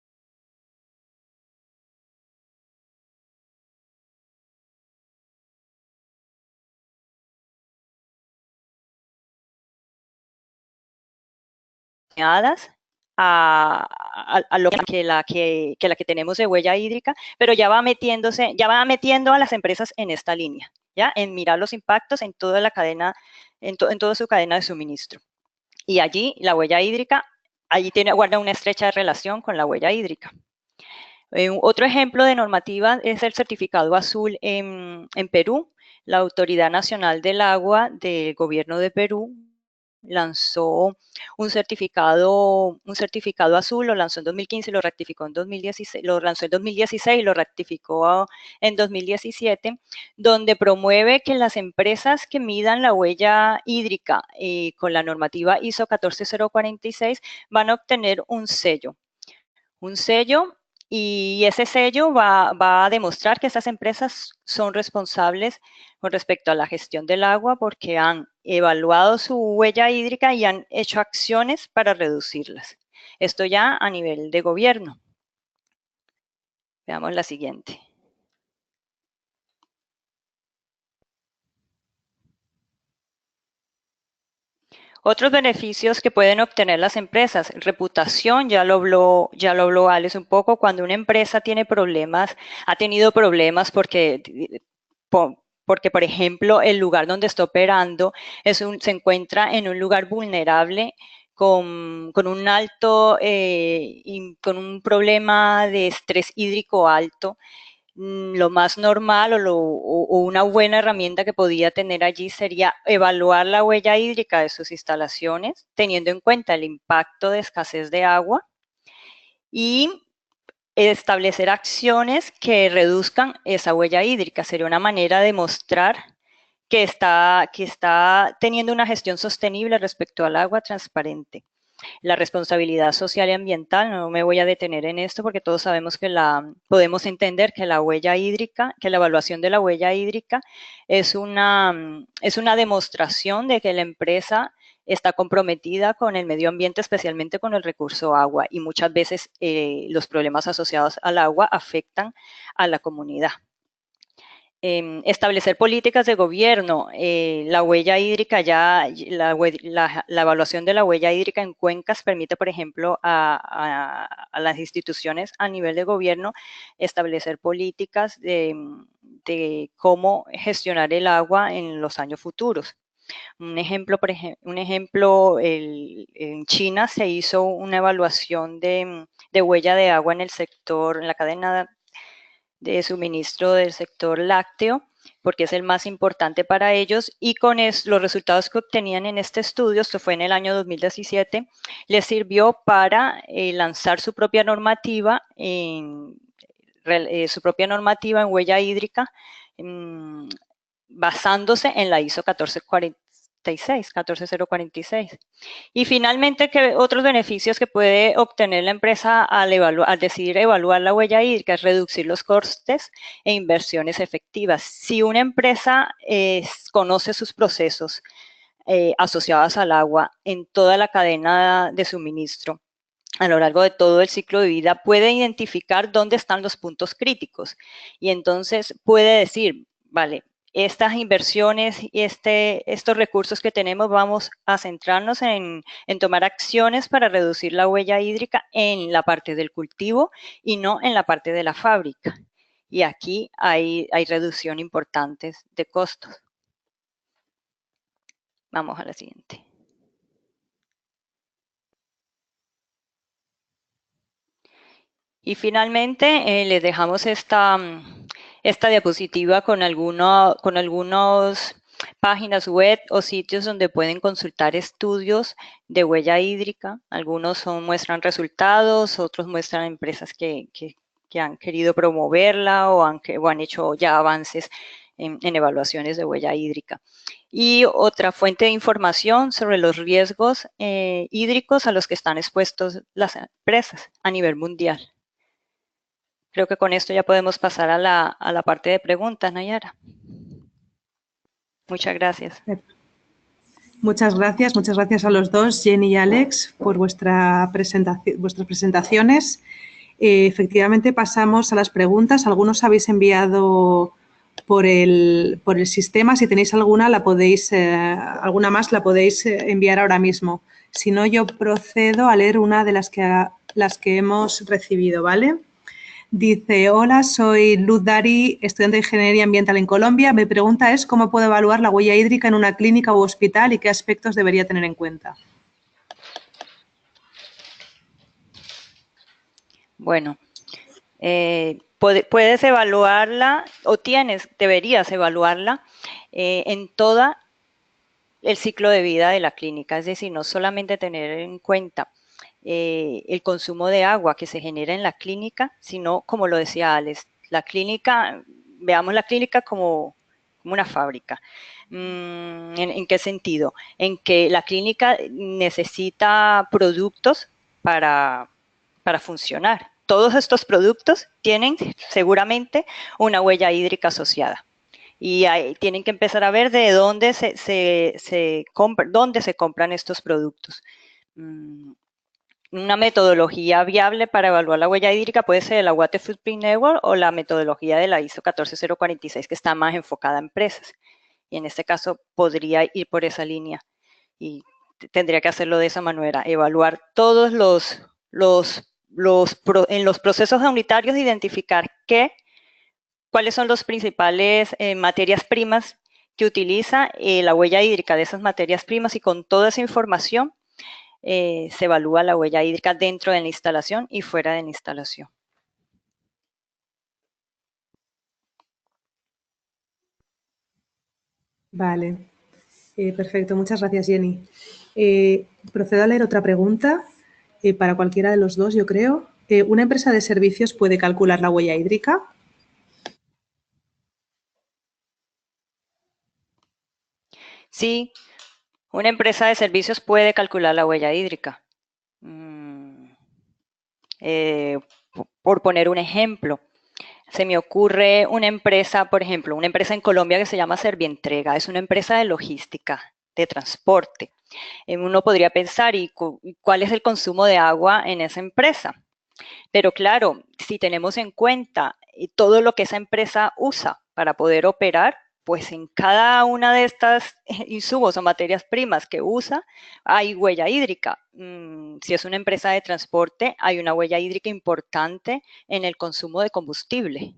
a lo que la que tenemos de huella hídrica, pero ya va metiendo a las empresas en esta línea, ¿ya? En mirar los impactos en toda la cadena, en toda su cadena de suministro. Y allí la huella hídrica, guarda una estrecha relación con la huella hídrica. Otro ejemplo de normativa es el certificado azul en Perú. La Autoridad Nacional del Agua del Gobierno de Perú lanzó un certificado azul, lo lanzó en 2015, lo rectificó en 2016, lo lanzó en 2016 y lo rectificó en 2017, donde promueve que las empresas que midan la huella hídrica con la normativa ISO 14046 van a obtener un sello. Y ese sello va a demostrar que estas empresas son responsables con respecto a la gestión del agua porque han evaluado su huella hídrica y han hecho acciones para reducirlas. Esto ya a nivel de gobierno. Veamos la siguiente. Otros beneficios que pueden obtener las empresas, reputación, ya lo habló Alex un poco, cuando una empresa tiene problemas, ha tenido problemas porque, por ejemplo, el lugar donde está operando se encuentra en un lugar vulnerable con un alto, con un problema de estrés hídrico alto. Lo más normal o una buena herramienta que podía tener allí sería evaluar la huella hídrica de sus instalaciones, teniendo en cuenta el impacto de escasez de agua y establecer acciones que reduzcan esa huella hídrica. Sería una manera de mostrar que está teniendo una gestión sostenible respecto al agua transparente. La responsabilidad social y ambiental, no me voy a detener en esto porque todos sabemos que podemos entender que la huella hídrica, que la evaluación de la huella hídrica es una demostración de que la empresa está comprometida con el medio ambiente, especialmente con el recurso agua, y muchas veces los problemas asociados al agua afectan a la comunidad. Establecer políticas de gobierno, la huella hídrica la evaluación de la huella hídrica en cuencas permite, por ejemplo, a las instituciones a nivel de gobierno establecer políticas de cómo gestionar el agua en los años futuros. Un ejemplo, en China se hizo una evaluación de huella de agua en el sector, en la cadena de suministro del sector lácteo, porque es el más importante para ellos, y con los resultados que obtenían en este estudio, esto fue en el año 2017, les sirvió para lanzar su propia normativa en huella hídrica, basándose en la ISO 14046. Y finalmente, otros beneficios que puede obtener la empresa al decidir evaluar la huella hídrica es reducir los costes e inversiones efectivas. Si una empresa conoce sus procesos asociados al agua en toda la cadena de suministro, a lo largo de todo el ciclo de vida, puede identificar dónde están los puntos críticos y entonces puede decir, vale, estas inversiones y estos recursos que tenemos, vamos a centrarnos en tomar acciones para reducir la huella hídrica en la parte del cultivo y no en la parte de la fábrica. Y aquí hay reducción importantes de costos. Vamos a la siguiente. Y finalmente les dejamos esta diapositiva con algunas páginas web o sitios donde pueden consultar estudios de huella hídrica. Algunos muestran resultados, otros muestran empresas que han querido promoverla o han hecho ya avances en evaluaciones de huella hídrica. Y otra fuente de información sobre los riesgos hídricos a los que están expuestos las empresas a nivel mundial. Creo que con esto ya podemos pasar a la parte de preguntas, Nayara. Muchas gracias. Muchas gracias a los dos, Jenny y Alex, por vuestras presentaciones. Efectivamente, pasamos a las preguntas. Algunos habéis enviado por el sistema. Si tenéis alguna, alguna más la podéis enviar ahora mismo. Si no, yo procedo a leer una de las que hemos recibido, ¿vale? Dice, hola, soy Luz Dari, estudiante de Ingeniería Ambiental en Colombia. Mi pregunta es, ¿cómo puedo evaluar la huella hídrica en una clínica u hospital y qué aspectos debería tener en cuenta? Bueno, puedes evaluarla o deberías evaluarla en todo el ciclo de vida de la clínica. Es decir, no solamente tener en cuenta el consumo de agua que se genera en la clínica, sino, como lo decía Alex, veamos la clínica como una fábrica. ¿En qué sentido? En que la clínica necesita productos para funcionar. Todos estos productos tienen seguramente una huella hídrica asociada. Y tienen que empezar a ver de dónde se compran estos productos. Una metodología viable para evaluar la huella hídrica puede ser la Water Footprint Network o la metodología de la ISO 14046, que está más enfocada a empresas. Y en este caso podría ir por esa línea y tendría que hacerlo de esa manera, evaluar todos en los procesos unitarios, identificar cuáles son los principales materias primas que utiliza la huella hídrica de esas materias primas, y con toda esa información se evalúa la huella hídrica dentro de la instalación y fuera de la instalación. Vale, perfecto. Muchas gracias, Jenny. Procedo a leer otra pregunta para cualquiera de los dos, yo creo. ¿Una empresa de servicios puede calcular la huella hídrica? Sí, una empresa de servicios puede calcular la huella hídrica. Por poner un ejemplo, se me ocurre una empresa, por ejemplo, una empresa en Colombia que se llama Servientrega. Es una empresa de logística, de transporte. Uno podría pensar, ¿y cuál es el consumo de agua en esa empresa? Pero claro, si tenemos en cuenta todo lo que esa empresa usa para poder operar, pues en cada una de estas insumos o materias primas que usa hay huella hídrica. Si es una empresa de transporte, hay una huella hídrica importante en el consumo de combustible.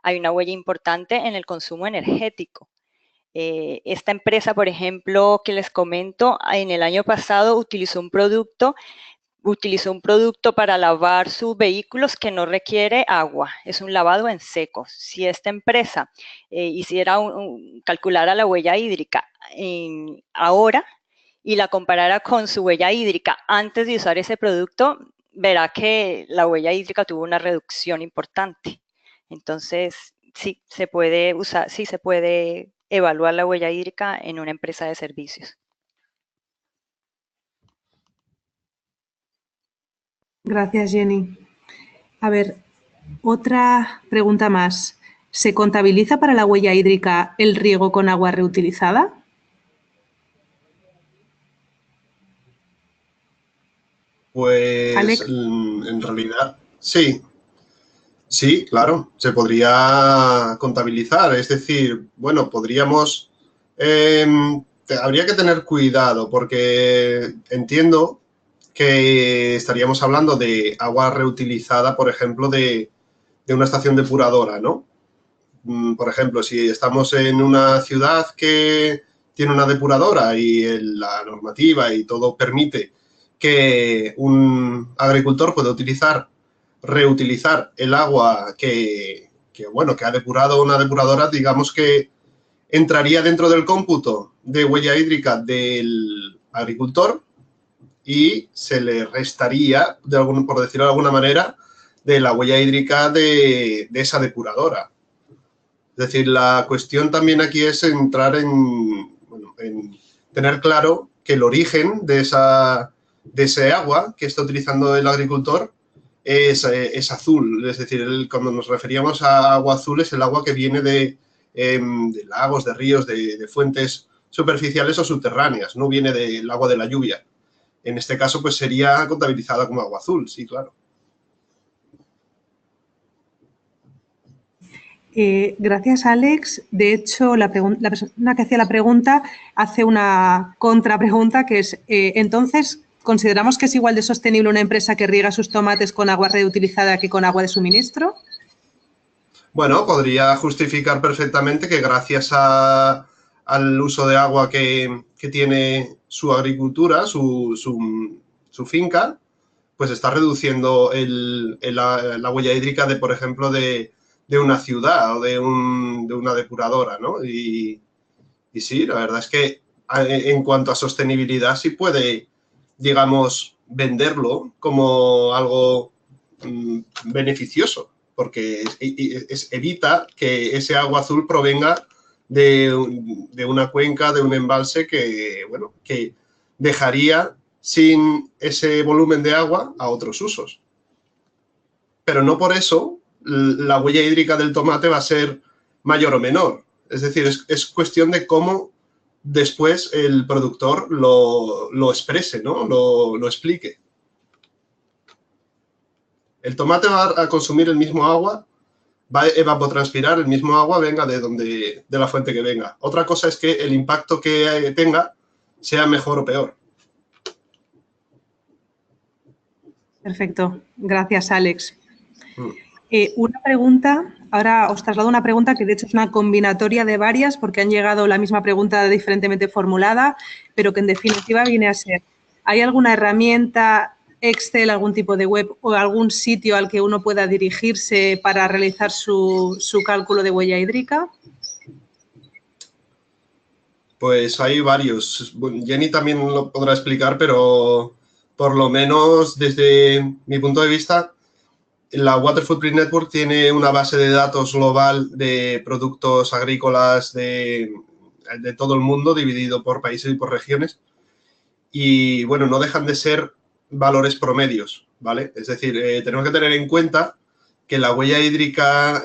Hay una huella importante en el consumo energético. Esta empresa, por ejemplo, que les comento, en el año pasado utilizó un producto para lavar sus vehículos que no requiere agua, es un lavado en seco. Si esta empresa calculara la huella hídrica ahora y la comparara con su huella hídrica antes de usar ese producto, verá que la huella hídrica tuvo una reducción importante. Entonces, sí se puede evaluar la huella hídrica en una empresa de servicios. Gracias, Jenny. A ver, otra pregunta más. ¿Se contabiliza para la huella hídrica el riego con agua reutilizada? Pues Alex. en realidad sí. Sí, claro, se podría contabilizar. Es decir, bueno, podríamos... habría que tener cuidado porque entiendo que estaríamos hablando de agua reutilizada, por ejemplo, de una estación depuradora, ¿no? Por ejemplo, si estamos en una ciudad que tiene una depuradora y la normativa y todo permite que un agricultor pueda reutilizar el agua que ha depurado una depuradora, digamos que entraría dentro del cómputo de huella hídrica del agricultor y se le restaría, por decirlo de alguna manera, de la huella hídrica de esa depuradora. Es decir, la cuestión también aquí es entrar en tener claro que el origen de ese agua que está utilizando el agricultor es azul. Es decir, cuando nos referíamos a agua azul es el agua que viene de lagos, de ríos, de fuentes superficiales o subterráneas, no viene del agua de la lluvia. En este caso, pues sería contabilizada como agua azul, sí, claro. Gracias, Alex. De hecho, la persona que hacía la pregunta hace una contrapregunta que es, entonces, ¿consideramos que es igual de sostenible una empresa que riega sus tomates con agua reutilizada que con agua de suministro? Bueno, podría justificar perfectamente que gracias al uso de agua que tiene su agricultura, su finca, pues está reduciendo la huella hídrica de, por ejemplo, de una ciudad o de una depuradora, ¿no? Y sí, la verdad es que en cuanto a sostenibilidad sí puede, digamos, venderlo como algo beneficioso, porque evita que ese agua azul provenga de una cuenca, de un embalse que dejaría sin ese volumen de agua a otros usos. Pero no por eso la huella hídrica del tomate va a ser mayor o menor. Es decir, es cuestión de cómo después el productor lo exprese, ¿no? Lo explique. El tomate va a consumir el mismo agua, va a evapotranspirar el mismo agua, venga de la fuente que venga. Otra cosa es que el impacto que tenga sea mejor o peor. Perfecto. Gracias, Alex. Una pregunta, ahora os traslado una pregunta que de hecho es una combinatoria de varias porque han llegado la misma pregunta diferentemente formulada, pero que en definitiva viene a ser, ¿hay alguna herramienta, Excel, algún tipo de web o algún sitio al que uno pueda dirigirse para realizar su cálculo de huella hídrica? Pues hay varios. Jenny también lo podrá explicar, pero por lo menos desde mi punto de vista, la Water Footprint Network tiene una base de datos global de productos agrícolas de todo el mundo, dividido por países y por regiones. Y, bueno, no dejan de ser valores promedios, ¿vale? Es decir, tenemos que tener en cuenta que la huella hídrica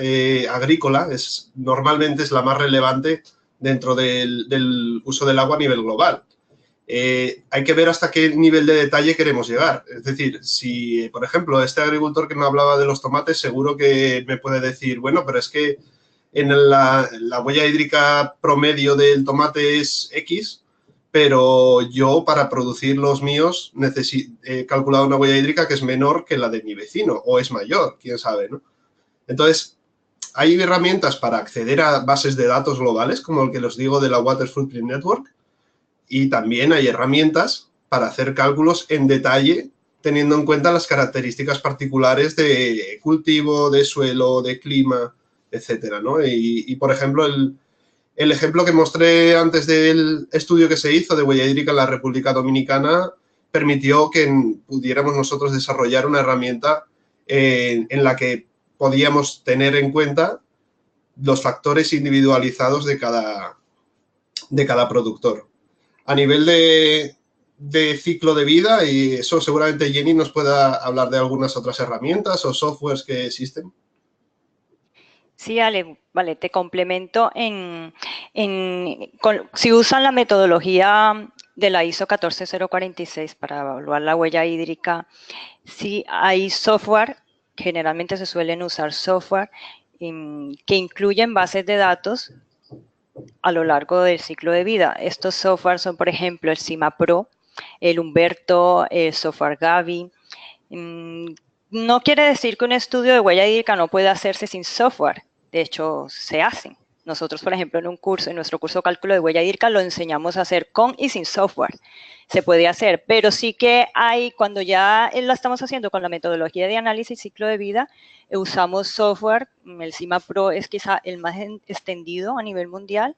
agrícola normalmente es la más relevante dentro del uso del agua a nivel global. Hay que ver hasta qué nivel de detalle queremos llegar. Es decir, si, por ejemplo, este agricultor que me hablaba de los tomates, seguro que me puede decir, bueno, pero es que en la huella hídrica promedio del tomate es X, pero yo para producir los míos he calculado una huella hídrica que es menor que la de mi vecino o es mayor, quién sabe, ¿no? Entonces, hay herramientas para acceder a bases de datos globales, como el que os digo de la Water Footprint Network, y también hay herramientas para hacer cálculos en detalle, teniendo en cuenta las características particulares de cultivo, de suelo, de clima, etcétera, ¿no? Y por ejemplo, el ejemplo que mostré antes del estudio que se hizo de huella hídrica en la República Dominicana permitió que pudiéramos nosotros desarrollar una herramienta en la que podíamos tener en cuenta los factores individualizados de cada productor. A nivel de ciclo de vida, y eso seguramente Jenny nos pueda hablar de algunas otras herramientas o softwares que existen. Sí, Ale, vale, te complemento si usan la metodología de la ISO 14046 para evaluar la huella hídrica, sí hay software, generalmente se suelen usar software que incluyen bases de datos a lo largo del ciclo de vida. Estos software son, por ejemplo, el CIMA-Pro, el Humberto, el software Gavi. No quiere decir que un estudio de huella hídrica no pueda hacerse sin software. De hecho, se hacen. Nosotros, por ejemplo, en nuestro curso de cálculo de huella hídrica, lo enseñamos a hacer con y sin software. Se puede hacer, pero sí que hay, cuando ya la estamos haciendo con la metodología de análisis ciclo de vida, usamos software. El CIMA-Pro es quizá el más extendido a nivel mundial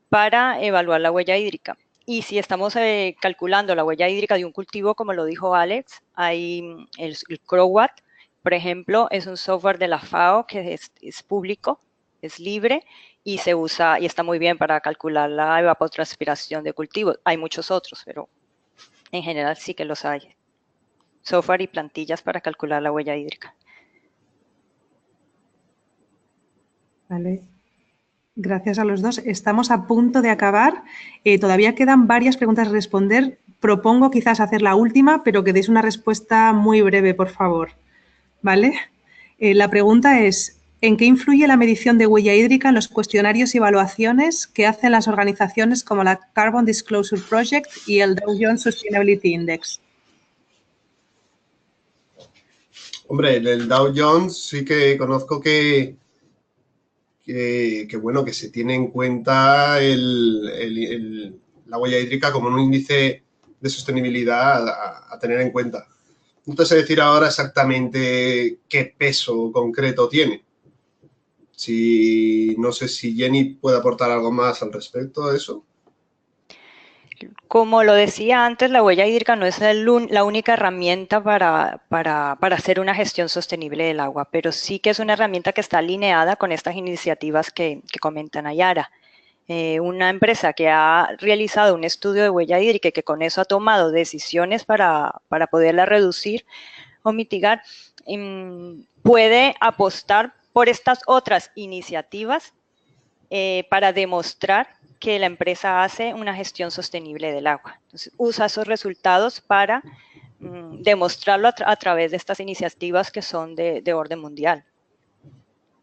para evaluar la huella hídrica. Y si estamos calculando la huella hídrica de un cultivo, como lo dijo Alex, hay el CROWAT, por ejemplo, es un software de la FAO que es público, es libre y se usa y está muy bien para calcular la evapotranspiración de cultivos. Hay muchos otros, pero en general sí que los hay. Software y plantillas para calcular la huella hídrica. Vale. Gracias a los dos. Estamos a punto de acabar. Todavía quedan varias preguntas a responder. Propongo quizás hacer la última, pero que deis una respuesta muy breve, por favor. ¿Vale? La pregunta es, ¿en qué influye la medición de huella hídrica en los cuestionarios y evaluaciones que hacen las organizaciones como la Carbon Disclosure Project y el Dow Jones Sustainability Index? Hombre, el Dow Jones sí que conozco que se tiene en cuenta la huella hídrica como un índice de sostenibilidad a tener en cuenta. No te sé decir ahora exactamente qué peso concreto tiene. No sé si Jenny puede aportar algo más al respecto de eso. Como lo decía antes, la huella hídrica no es la única herramienta para hacer una gestión sostenible del agua, pero sí que es una herramienta que está alineada con estas iniciativas que comenta Nayara. Una empresa que ha realizado un estudio de huella hídrica y que con eso ha tomado decisiones para poderla reducir o mitigar, puede apostar por estas otras iniciativas para demostrar que la empresa hace una gestión sostenible del agua. Entonces, usa esos resultados para demostrarlo a través de estas iniciativas que son de orden mundial.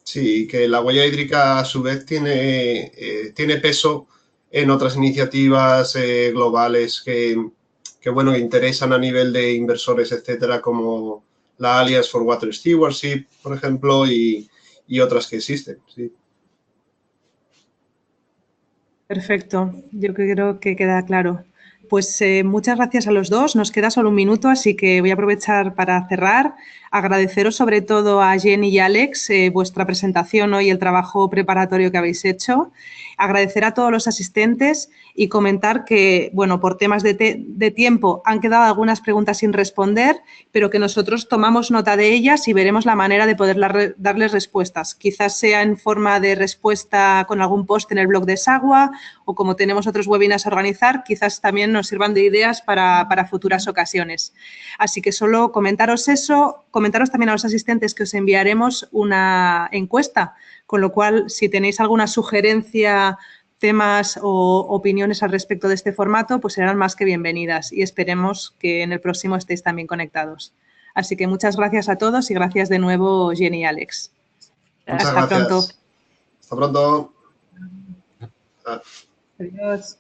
Sí, que la huella hídrica a su vez tiene peso en otras iniciativas globales que interesan a nivel de inversores, etcétera, como la Alliance for Water Stewardship, por ejemplo, y otras que existen, sí. Perfecto, yo creo que queda claro. Pues muchas gracias a los dos. Nos queda solo un minuto, así que voy a aprovechar para cerrar. Agradeceros sobre todo a Jenny y Alex vuestra presentación hoy y el trabajo preparatorio que habéis hecho. Agradecer a todos los asistentes y comentar que, bueno, por temas de tiempo han quedado algunas preguntas sin responder, pero que nosotros tomamos nota de ellas y veremos la manera de poder darles respuestas. Quizás sea en forma de respuesta con algún post en el blog de SAGUA o como tenemos otros webinars a organizar, quizás también nos sirvan de ideas para futuras ocasiones. Así que solo comentaros eso, comentaros también a los asistentes que os enviaremos una encuesta, con lo cual, si tenéis alguna sugerencia, temas o opiniones al respecto de este formato, pues serán más que bienvenidas y esperemos que en el próximo estéis también conectados. Así que muchas gracias a todos y gracias de nuevo, Jenny y Alex. Muchas gracias. Pronto. Hasta pronto. Adiós.